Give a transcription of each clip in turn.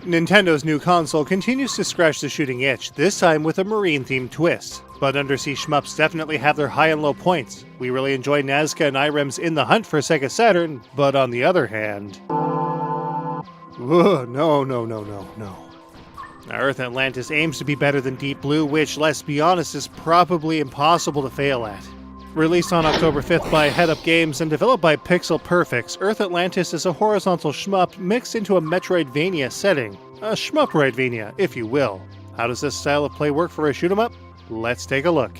Nintendo's new console continues to scratch the shooting itch, this time with a marine-themed twist. But undersea shmups definitely have their high and low points. We really enjoy Nazca and Irem's In the Hunt for Sega Saturn, but on the other hand... Whoa, no. Earth Atlantis aims to be better than Deep Blue, which, let's be honest, is probably impossible to fail at. Released on October 5th by Head Up Games and developed by Pixel Perfects, Earth Atlantis is a horizontal shmup mixed into a Metroidvania setting. A Shmuproidvania, if you will. How does this style of play work for a shoot-'em-up? Let's take a look.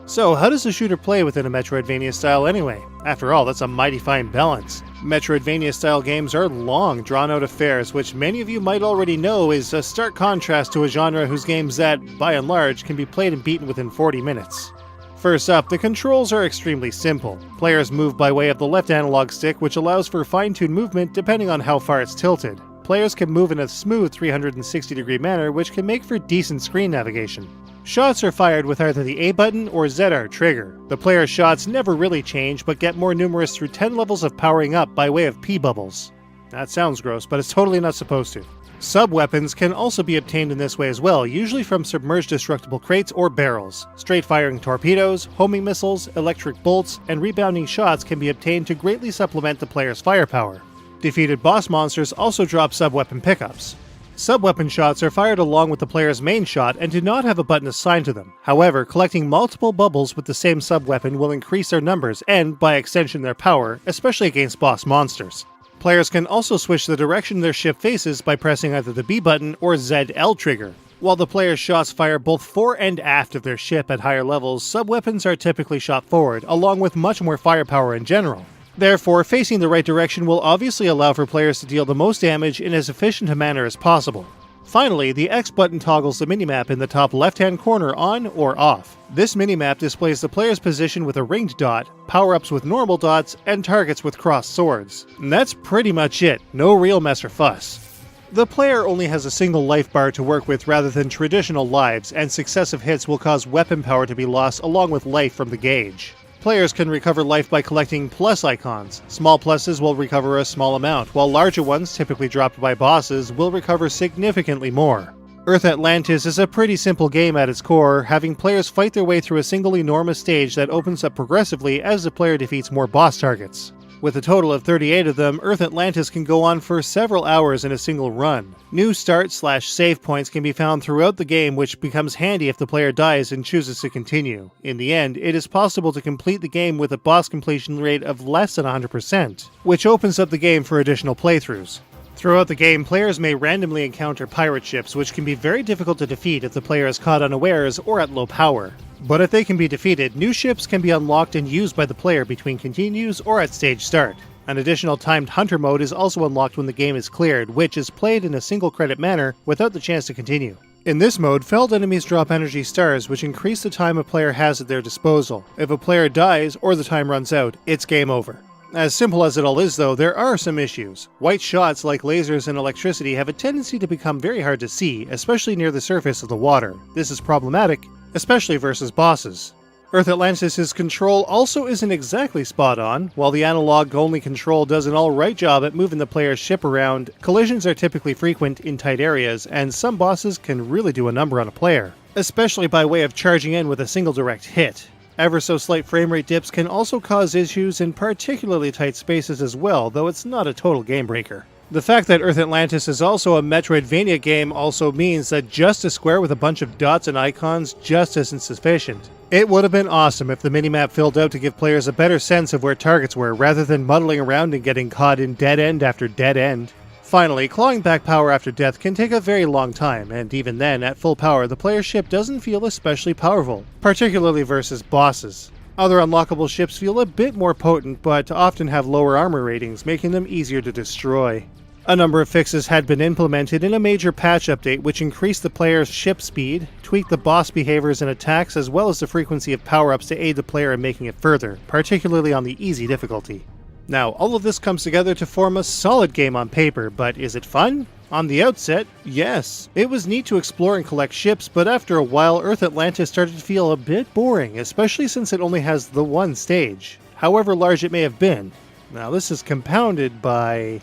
So, how does a shooter play within a Metroidvania style anyway? After all, that's a mighty fine balance. Metroidvania-style games are long, drawn-out affairs, which many of you might already know is a stark contrast to a genre whose games that, by and large, can be played and beaten within 40 minutes. First up, the controls are extremely simple. Players move by way of the left analog stick, which allows for fine-tuned movement depending on how far it's tilted. Players can move in a smooth 360-degree manner, which can make for decent screen navigation. Shots are fired with either the A button or ZR trigger. The player's shots never really change, but get more numerous through 10 levels of powering up by way of P-bubbles. That sounds gross, but it's totally not supposed to. Sub-weapons can also be obtained in this way as well, usually from submerged destructible crates or barrels. Straight-firing torpedoes, homing missiles, electric bolts, and rebounding shots can be obtained to greatly supplement the player's firepower. Defeated boss monsters also drop sub-weapon pickups. Sub-weapon shots are fired along with the player's main shot and do not have a button assigned to them. However, collecting multiple bubbles with the same sub-weapon will increase their numbers and, by extension, their power, especially against boss monsters. Players can also switch the direction their ship faces by pressing either the B button or ZL trigger. While the player's shots fire both fore and aft of their ship at higher levels, sub-weapons are typically shot forward, along with much more firepower in general. Therefore, facing the right direction will obviously allow for players to deal the most damage in as efficient a manner as possible. Finally, the X button toggles the minimap in the top left-hand corner on or off. This minimap displays the player's position with a ringed dot, power-ups with normal dots, and targets with crossed swords. And that's pretty much it, no real mess or fuss. The player only has a single life bar to work with rather than traditional lives, and successive hits will cause weapon power to be lost along with life from the gauge. Players can recover life by collecting plus icons. Small pluses will recover a small amount, while larger ones, typically dropped by bosses, will recover significantly more. Earth Atlantis is a pretty simple game at its core, having players fight their way through a single enormous stage that opens up progressively as the player defeats more boss targets. With a total of 38 of them, Earth Atlantis can go on for several hours in a single run. New start/save points can be found throughout the game, which becomes handy if the player dies and chooses to continue. In the end, it is possible to complete the game with a boss completion rate of less than 100%, which opens up the game for additional playthroughs. Throughout the game, players may randomly encounter pirate ships, which can be very difficult to defeat if the player is caught unawares or at low power. But if they can be defeated, new ships can be unlocked and used by the player between continues or at stage start. An additional timed hunter mode is also unlocked when the game is cleared, which is played in a single credit manner without the chance to continue. In this mode, felled enemies drop energy stars, which increase the time a player has at their disposal. If a player dies or the time runs out, it's game over. As simple as it all is though, there are some issues. White shots like lasers and electricity have a tendency to become very hard to see, especially near the surface of the water. This is problematic, especially versus bosses. Earth Atlantis' control also isn't exactly spot on. While the analog-only control does an alright job at moving the player's ship around, collisions are typically frequent in tight areas, and some bosses can really do a number on a player, especially by way of charging in with a single direct hit. Ever so slight frame rate dips can also cause issues in particularly tight spaces as well, though it's not a total game breaker. The fact that Earth Atlantis is also a Metroidvania game also means that just a square with a bunch of dots and icons just isn't sufficient. It would have been awesome if the minimap filled out to give players a better sense of where targets were, rather than muddling around and getting caught in dead end after dead end. Finally, clawing back power after death can take a very long time, and even then, at full power, the player's ship doesn't feel especially powerful, particularly versus bosses. Other unlockable ships feel a bit more potent, but often have lower armor ratings, making them easier to destroy. A number of fixes had been implemented in a major patch update which increased the player's ship speed, tweaked the boss behaviors and attacks, as well as the frequency of power-ups to aid the player in making it further, particularly on the easy difficulty. Now, all of this comes together to form a solid game on paper, but is it fun? On the outset, yes. It was neat to explore and collect ships, but after a while, Earth Atlantis started to feel a bit boring, especially since it only has the one stage. however large it may have been. Now this is compounded by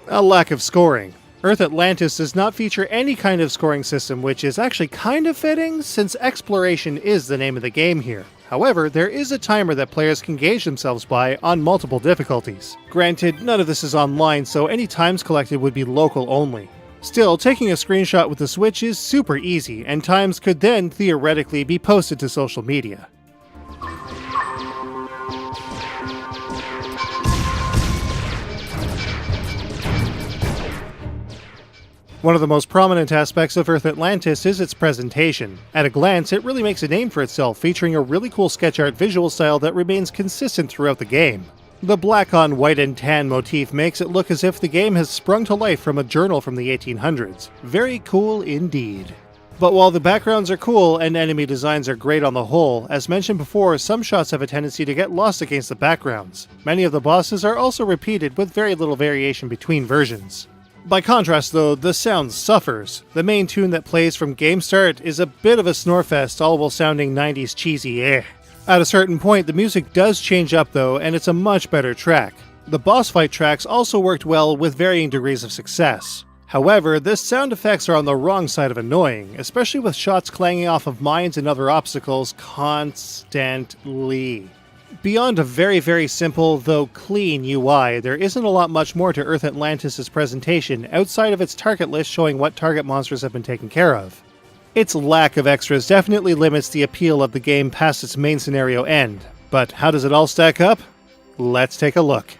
a lack of scoring. Earth Atlantis does not feature any kind of scoring system, which is actually kind of fitting since exploration is the name of the game here. However, there is a timer that players can gauge themselves by on multiple difficulties. Granted, none of this is online, so any times collected would be local only. Still, taking a screenshot with the Switch is super easy, and times could then theoretically be posted to social media. One of the most prominent aspects of Earth Atlantis is its presentation. At a glance, it really makes a name for itself, featuring a really cool sketch art visual style that remains consistent throughout the game. The black on white and tan motif makes it look as if the game has sprung to life from a journal from the 1800s. Very cool indeed. But while the backgrounds are cool and enemy designs are great on the whole, as mentioned before, some shots have a tendency to get lost against the backgrounds. Many of the bosses are also repeated with very little variation between versions. By contrast though, the sound suffers. The main tune that plays from game start is a bit of a snorefest, all while sounding 90s cheesy eh. At a certain point, the music does change up though, and it's a much better track. The boss fight tracks also worked well with varying degrees of success. However, the sound effects are on the wrong side of annoying, especially with shots clanging off of mines and other obstacles constantly. Beyond a very simple, though clean UI, there isn't a lot much more to Earth Atlantis' presentation outside of its target list showing what target monsters have been taken care of. Its lack of extras definitely limits the appeal of the game past its main scenario end, but how does it all stack up? Let's take a look.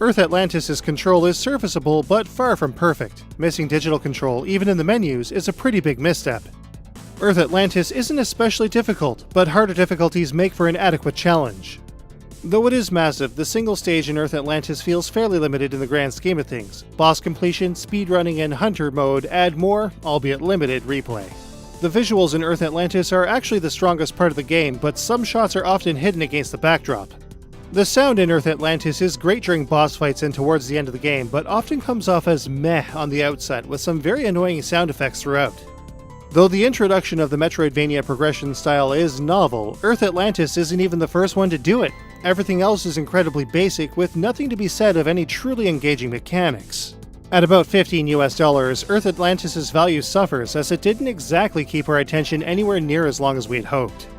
Earth Atlantis' control is serviceable, but far from perfect. Missing digital control, even in the menus, is a pretty big misstep. Earth Atlantis isn't especially difficult, but harder difficulties make for an adequate challenge. Though it is massive, the single stage in Earth Atlantis feels fairly limited in the grand scheme of things. Boss completion, speedrunning, and hunter mode add more, albeit limited, replay. The visuals in Earth Atlantis are actually the strongest part of the game, but some shots are often hidden against the backdrop. The sound in Earth Atlantis is great during boss fights and towards the end of the game, but often comes off as meh on the outset, with some very annoying sound effects throughout. Though the introduction of the Metroidvania progression style is novel, Earth Atlantis isn't even the first one to do it. Everything else is incredibly basic, with nothing to be said of any truly engaging mechanics. At about $15 US, Earth Atlantis' value suffers, as it didn't exactly keep our attention anywhere near as long as we'd hoped.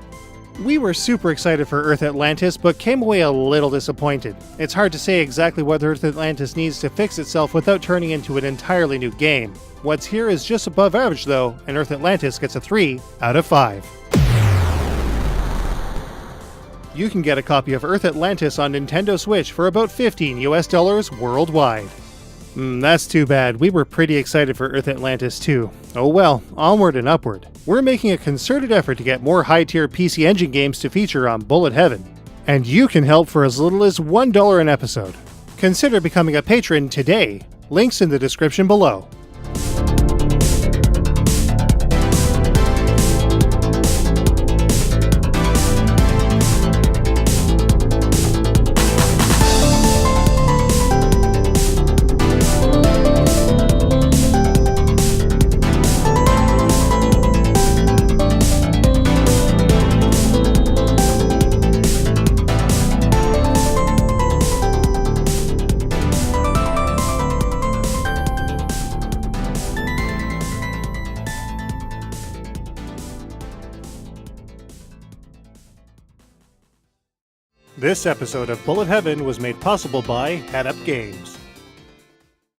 We were super excited for Earth Atlantis, but came away a little disappointed. It's hard to say exactly what Earth Atlantis needs to fix itself without turning into an entirely new game. What's here is just above average though, and Earth Atlantis gets a 3 out of 5. You can get a copy of Earth Atlantis on Nintendo Switch for about $15 US worldwide. That's too bad. We were pretty excited for Earth Atlantis too. Oh well, onward and upward. We're making a concerted effort to get more high-tier PC Engine games to feature on Bullet Heaven. And you can help for as little as $1 an episode. Consider becoming a patron today. Links in the description below. This episode of Bullet Heaven was made possible by Head Up Games.